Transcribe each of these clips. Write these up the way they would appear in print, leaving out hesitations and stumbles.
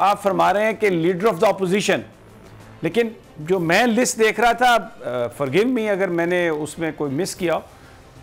आप फरमा रहे हैं कि लीडर ऑफ द अपोजिशन, लेकिन जो मैं लिस्ट देख रहा था, फॉरगिव मी अगर मैंने उसमें कोई मिस किया,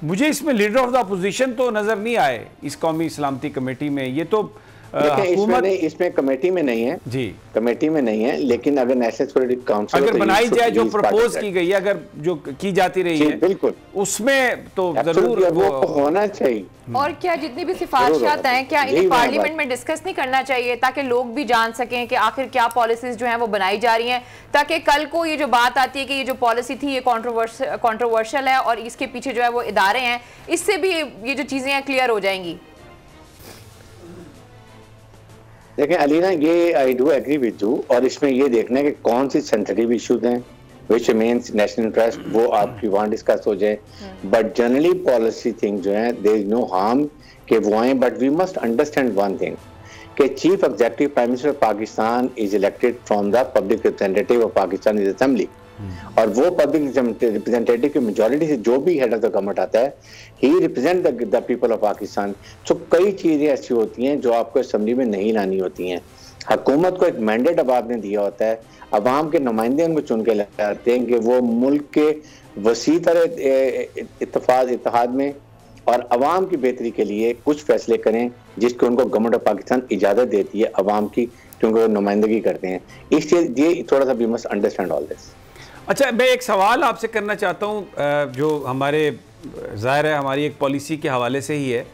मुझे इसमें लीडर ऑफ द अपोजिशन तो नज़र नहीं आए इस कौमी सलामती कमेटी में। ये तो इसमें कमेटी में नहीं है जी, कमेटी में नहीं है, लेकिन अगर नेशनल सिक्योरिटी काउंसिल अगर बनाई जाए, जो प्रपोज की गई है, अगर जो की जाती रही है, बिल्कुल उसमें तो जरूर वो होना चाहिए। और क्या जितनी भी सिफारिशात हैं, क्या इन्हें पार्लियामेंट में डिस्कस नहीं करना चाहिए, ताकि लोग भी जान सकें कि आखिर क्या पॉलिसीज जो हैं वो बनाई जा रही हैं, ताकि कल को ये जो बात आती है कि ये जो पॉलिसी थी ये कंट्रोवर्शियल है और इसके पीछे जो है वो इदारे हैं, इससे भी ये जो चीजें हैं क्लियर हो जाएंगी। देखें अलीना, ये I do agree with you, और इसमें ये देखना है कि कौन सी सेंसिटिव इश्यूज हैं विच मीन्स नेशनल इंटरेस्ट, वो आपकी वहाँ डिस्कस हो जाए। बट जनरली पॉलिसी थिंग जो है देयर इज नो हार्म कि वो आए, but we must understand one thing कि chief executive prime minister of Pakistan is elected from the public representative of Pakistan is assembly, और वो पब्लिक रिप्रेजेंटेटिव की मेजॉरिटी से जो भी हेड ऑफ द गवर्नमेंट आता है, he represent the people of Pakistan. So कई चीजें ऐसी होती हैं जो आपको असेंबली में नहीं लानी होती हैं। हुकूमत को एक मैंडेट अब आपने दिया होता है, अवाम के नुमाइंदे उनको चुन के लाते हैं कि वो मुल्क के वसी तरह इत्तेहाद में और अवाम की बेहतरी के लिए कुछ फैसले करें जिसको उनको गवर्नमेंट ऑफ पाकिस्तान इजाजत देती है अवाम की, क्योंकि वो नुमाइंदगी करते हैं। इसलिए ये थोड़ा सा we must understand all this. अच्छा, मैं एक सवाल आपसे करना चाहता हूँ, जो हमारे ज़ाहिर है हमारी एक पॉलिसी के हवाले से ही है।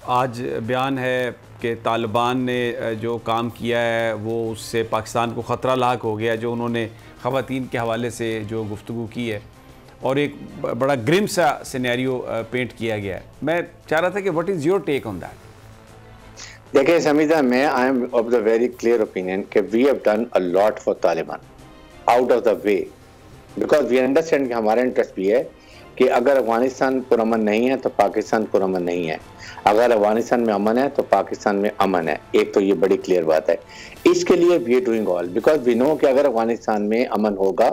आज बयान है कि तालिबान ने जो काम किया है वो उससे पाकिस्तान को ख़तरा लाक हो गया, जो उन्होंने ख़वातीन के हवाले से जो गुफ्तगू की है, और एक बड़ा ग्रिम सा सिनेरियो पेंट किया गया है। मैं चाह रहा था कि what is your take on that? देखिए समीदा, मैं I am of the very clear opinion कि we have done a lot for Taliban out of the way, because we understand कि हमारा इंटरेस्ट भी है कि अगर अफगानिस्तान पुरअमन नहीं है तो पाकिस्तान पुरअमन नहीं है, अगर अफगानिस्तान में अमन है तो पाकिस्तान में अमन है। एक तो ये बड़ी क्लियर बात है। इसके लिए we are doing all, because we know कि अगर अफगानिस्तान में अमन होगा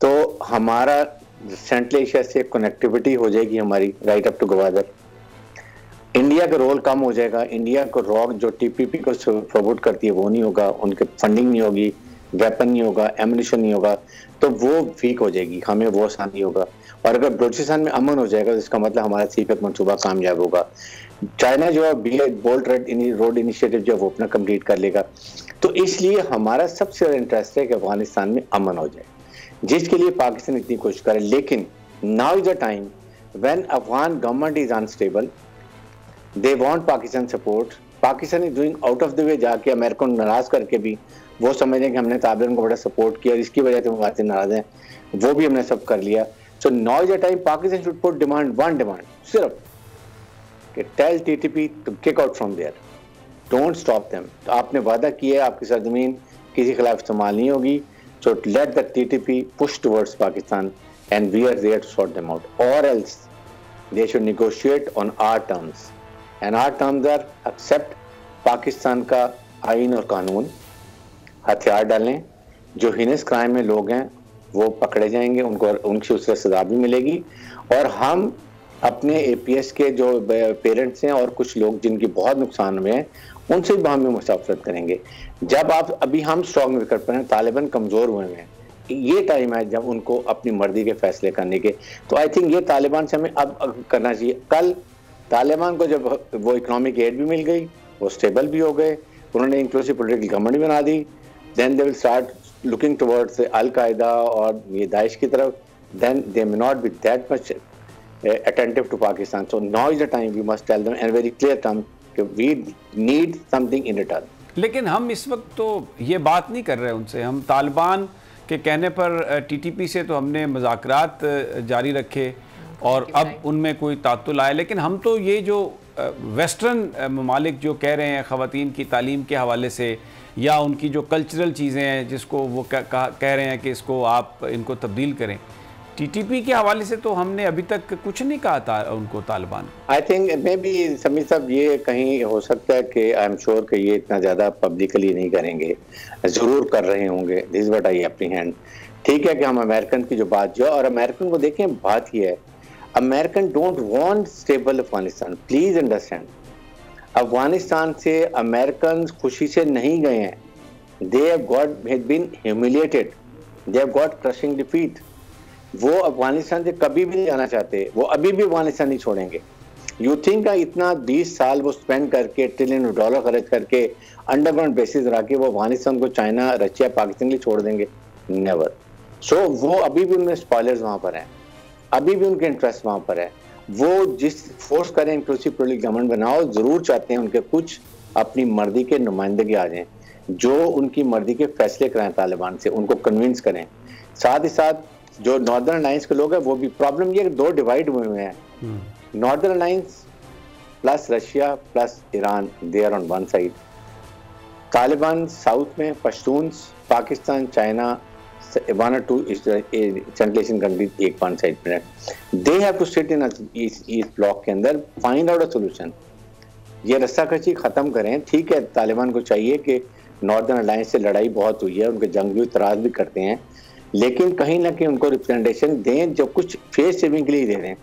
तो हमारा सेंट्रल एशिया से कनेक्टिविटी हो जाएगी हमारी right up to Gwadar. India का रोल कम हो जाएगा, इंडिया को रॉक जो टीपीपी को सपोर्ट करती है वो नहीं होगा, उनके फंडिंग नहीं होगी, वेपन नहीं होगा, एमुनिशन नहीं होगा, तो वो वीक हो जाएगी, हमें वो आसान नहीं होगा। और अगर बलूचिस्तान में अमन हो जाएगा तो इसका मतलब हमारा सीपेक मंसूबा कामयाब होगा। चाइना जो है बोल्ट रोड इनिशिएटिव जो है वो अपना कंप्लीट कर लेगा। तो इसलिए हमारा सबसे ज़्यादा इंटरेस्ट है कि अफगानिस्तान में अमन हो जाए, जिसके लिए पाकिस्तान इतनी कोशिश करे। लेकिन now is a time when Afghan government is unstable, they want Pakistan support. Pakistan is doing out of the वे, जाके अमेरिका को नाराज करके भी वो समझ रहे कि हमने तालिबान को बड़ा सपोर्ट किया और इसकी वजह से वो बातें नाराज हैं, वो भी हमने सब कर लिया। So now is a time Pakistan should put one demand सिर्फ कि tell TTP to kick out from there, don't stop them. तो आपने वादा किया है आपकी सरजमीन किसी खिलाफ इस्तेमाल नहीं होगी, so let the TTP push towards Pakistan and we are there to sort them out, or else they should negotiate on our terms, and our terms are accept Pakistan का आइन और कानून, हथियार डालें, जो हिनेस क्राइम में लोग हैं वो पकड़े जाएंगे, उनको उनकी उससे सजा भी मिलेगी, और हम अपने APS के जो पेरेंट्स हैं और कुछ लोग जिनकी बहुत नुकसान हुए हैं उनसे भी हम मुसाफरत करेंगे। जब आप अभी हम स्ट्रॉन्ग नहीं कर पा रहे हैं, तालिबान कमज़ोर हुए हैं, ये टाइम है जब उनको अपनी मर्जी के फैसले करने के। तो आई थिंक ये तालिबान से हमें अब करना चाहिए। कल तालिबान को जब वो इकोनॉमिक एड भी मिल गई, वो स्टेबल भी हो गए, उन्होंने इंक्लूसिव पॉलिटिकल गवर्नमेंट भी बना दी, then they will start looking towards al Qaeda और ये दाइश की तरफ, then they may not be that much attentive to Pakistan. So now is the time we must tell them in very clear terms that we need something in return. लेकिन हम इस वक्त तो ये बात नहीं कर रहे उनसे। हम तालिबान के कहने पर TTP से तो हमने मुज़ाकरात जारी रखे और अब उनमें कोई तातुल आए, लेकिन हम तो ये जो वेस्टर्न ममालिक जो कह रहे हैं ख़वातीन की तालीम के हवाले से या उनकी जो कल्चरल चीज़ें हैं जिसको वो कह रहे हैं कि इसको आप इनको तब्दील करें, TTP के हवाले से तो हमने अभी तक कुछ नहीं कहा था उनको Taliban. I think may be Sameer साहब ये कहीं हो सकता है कि आई एम श्योर कि ये इतना ज़्यादा पब्लिकली नहीं करेंगे, ज़रूर कर रहे होंगे, दिस व्हाट आई एप्रीहेंड। ठीक है कि हम अमेरिकन की जो बात जो, और अमेरिकन को देखें, बात ये है American don't want stable Afghanistan, please understand. Afghanistan से अमेरिकन खुशी से नहीं गए हैं, they have been humiliated, they have got crushing defeat. वो अफगानिस्तान से कभी भी नहीं जाना चाहते, वो अभी भी अफगानिस्तान नहीं छोड़ेंगे। यू थिंक इतना 20 साल वो स्पेंड करके $1 ट्रिलियन खर्च करके अंडरग्राउंड बेसिस रख के वो अफगानिस्तान को चाइना, रशिया, पाकिस्तान के लिए छोड़ देंगे? नेवर। सो वो अभी भी उनमें स्पॉयलर्स वहां पर हैं, अभी भी उनके इंटरेस्ट वहां पर है। वो जिस फोर्स करें इंक्लूसिव पॉलिटिकल गवर्नमेंट बनाओ, जरूर चाहते हैं उनके कुछ अपनी मर्जी के नुमाइंदगी आ जाएं, जो उनकी मर्जी के फैसले कराएं तालिबान से, उनको कन्विंस करें। साथ ही साथ जो नॉर्दर्न अलायंस के लोग हैं वो भी, प्रॉब्लम ये 2 डिवाइड हुए हैं, northern alliance plus Russia plus Iran, they are on one side, Taliban south में, Pashtuns, Pakistan, China, 1 or 2 Central Asian countries एक वन साइड पे है। They have to sit in इस ब्लॉक के अंदर, फाइंड आउट अ सोल्यूशन। ये रस्साकशी खत्म करें। ठीक है, तालिबान को चाहिए कि नॉर्दर्न अलायंस से लड़ाई बहुत हुई है, उनके जंग इतराज भी करते हैं, लेकिन कहीं ना कहीं उनको रिप्रेजेंटेशन दें, जो कुछ फेस सेविंग के लिए दे दें,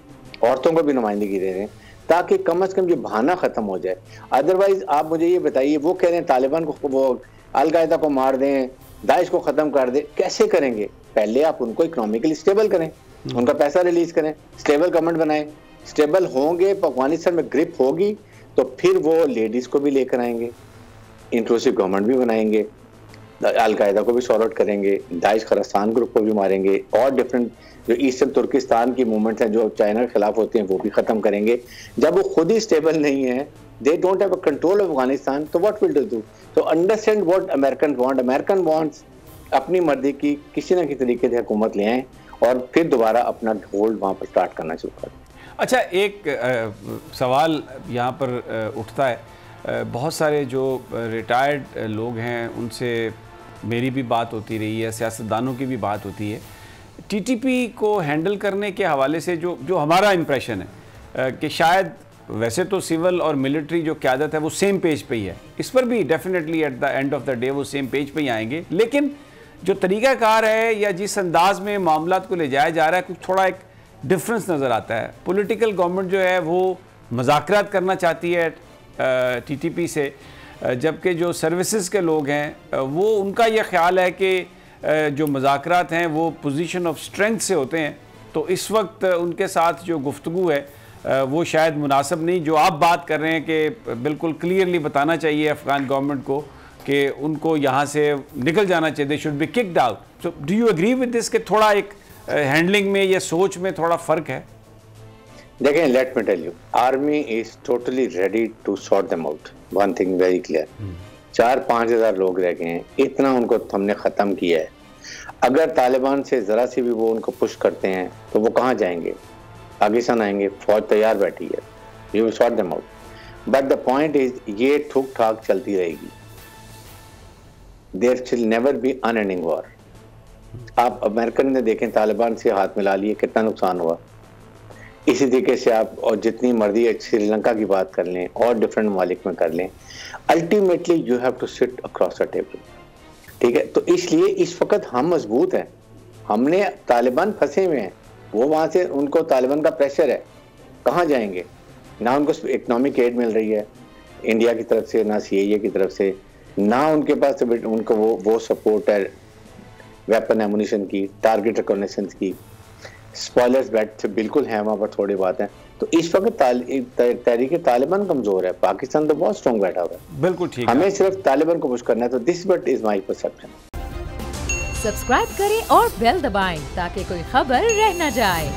औरतों को भी नुमाइंदगी दे दें, ताकि कम अज कम ये बहाना खत्म हो जाए। अदरवाइज आप मुझे ये बताइए, वो कह रहे हैं तालिबान को, वो अलकायदा को मार दें, दाइश को खत्म कर दे, कैसे करेंगे? पहले आप उनको इकोनॉमिकली स्टेबल करें, उनका पैसा रिलीज करें, स्टेबल गवर्नमेंट बनाएं। स्टेबल होंगे, अफगानिस्तान में ग्रिप होगी, तो फिर वो लेडीज को भी लेकर आएंगे, इंक्लूसिव गवर्नमेंट भी बनाएंगे, अलकायदा को भी सॉर्ट आउट करेंगे, दाइश खरास्तान ग्रुप को भी मारेंगे, और डिफरेंट जो ईस्टर्न तुर्किस्तान की मूवमेंट्स हैं जो चाइना के खिलाफ होती हैं वो भी खत्म करेंगे। जब वो खुद ही स्टेबल नहीं है, they don't have a control of Afghanistan, so what will they do? So understand what Americans want. American wants अपनी मर्जी की किसी न किसी तरीके से हुकूमत ले आएं और फिर दोबारा अपना होल्ड वहाँ पर स्टार्ट करना शुरू करें। अच्छा, एक सवाल यहाँ पर उठता है, बहुत सारे जो रिटायर्ड लोग हैं उनसे मेरी भी बात होती रही है, सियासतदानों की भी बात होती है, टीटीपी को हैंडल करने के हवाले से जो हमारा इम्प्रेशन है कि शायद वैसे तो सिविल और मिलिट्री जो क़यादत है वो सेम पेज पे ही है, इस पर भी definitely at the end of the day वो सेम पेज पे ही आएंगे, लेकिन जो तरीक़ाकार है या जिस अंदाज में मामलात को ले जाया जा रहा है कुछ थोड़ा एक डिफरेंस नज़र आता है। पॉलिटिकल गवर्नमेंट जो है वो मुज़ाकरात करना चाहती है टीटीपी से, जबकि जो सर्विसेज के लोग हैं वो उनका ये ख्याल है कि जो मुज़ाकरात हैं वो पोजीशन ऑफ स्ट्रेंथ से होते हैं, तो इस वक्त उनके साथ जो गुफ्तगू है वो शायद मुनासिब नहीं। जो आप बात कर रहे हैं कि बिल्कुल क्लियरली बताना चाहिए अफ़गान गवर्नमेंट को कि उनको यहाँ से निकल जाना चाहिए, they should be kicked out. So do you agree with this कि थोड़ा एक हैंडलिंग में या सोच में थोड़ा फ़र्क है? देखें, let me tell you, army is totally ready to sort them out. One thing very clear, 4-5 हज़ार लोग रह गए हैं, इतना उनको हमने ख़त्म किया है। अगर तालिबान से ज़रा सी भी वो उनको पुश करते हैं तो वो कहाँ जाएंगे? पाकिस्तान आएंगे, फौज तैयार बैठी है, you will sort them out. But the point is, ये ठुक ठाक चलती रहेगी, there will never be unending war. आप अमेरिकन ने देखें, तालिबान से हाथ मिला लिए, कितना नुकसान हुआ। इसी तरीके से आप और जितनी मर्जी श्रीलंका की बात कर लें और डिफरेंट ममालिक में कर लें, ultimately you have to sit across the table. ठीक है, तो इसलिए इस वक्त हम मजबूत हैं, हमने तालिबान फंसे हुए हैं, वो वहाँ से उनको तालिबान का प्रेशर है, कहाँ जाएंगे? ना उनको इकनॉमिक एड मिल रही है इंडिया की तरफ से, ना सीआईए की तरफ से, ना उनके पास उनको वो सपोर्ट है वेपन एमुनिशन की, टारगेट रिकॉग्निशंस की, स्पॉयलर्स बैट बिल्कुल हैं वहाँ पर, थोड़ी बात है। तो इस वक्त तहरीक तालिबान कमजोर है, पाकिस्तान तो बहुत स्ट्रॉन्ग बैठा हुआ है। बिल्कुल ठीक, हमें सिर्फ तालिबान को पुश करना है। तो this but is my perception. Subscribe करें और बेल दबाएं ताकि कोई खबर रह न जाए।